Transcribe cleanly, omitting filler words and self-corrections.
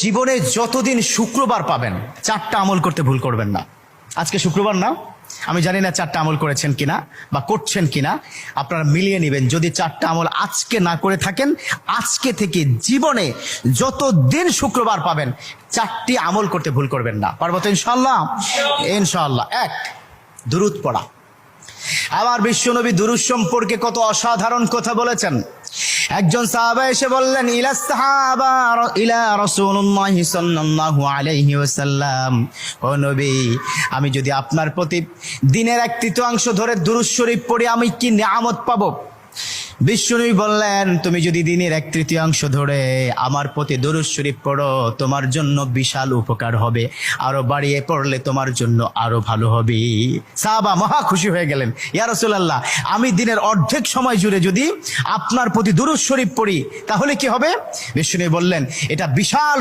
জীবনে যতদিন শুক্রবার পাবেন 4টা আমল করতে ভুল করবেন না। আজকে শুক্রবার না, আমি জানি না 4টা আমল করেছেন কিনা বা করছেন কিনা, আপনারা মিলিয়ে নেবেন। যদি 4টা আমল আজকে না করে থাকেন, আজকে থেকে জীবনে যতদিন শুক্রবার পাবেন 4টি আমল করতে ভুল করবেন না। পারবো তো ইনশাআল্লাহ? ইনশাআল্লাহ। 1, দুরূদ পড়া। আমার বিশ্বনবী দুরূদ সম্পর্কে কত অসাধারণ কথা বলেছেন। একজন সাহাবা এসে বললেন, ইলা রাসূলুল্লাহ সাল্লাল্লাহু আলাইহি ওয়াসাল্লাম, ও নবী, আমি যদি আপনার প্রতি দিনের 1/3 ধরে দুরূদ শরীফ পড়ি আমি কি নিয়ামত পাবো? বিশ্বনবী বললেন, তুমি যদি দিনের 1/3 ধরে আমার প্রতি দুরূদ শরীফ পড়ো তোমার জন্য বিশাল উপকার হবে, আরো বাড়িয়ে পড়লে তোমার জন্য আরো ভালো হবে। সাহাবা মহা খুশি হয়ে গেলেন, ইয়া রাসূলুল্লাহ, আমি দিনের অর্ধেক সময় জুড়ে যদি আপনার প্রতি দুরূদ শরীফ পড়ি তাহলে কি হবে? বিশ্বনবী বললেন, এটা বিশাল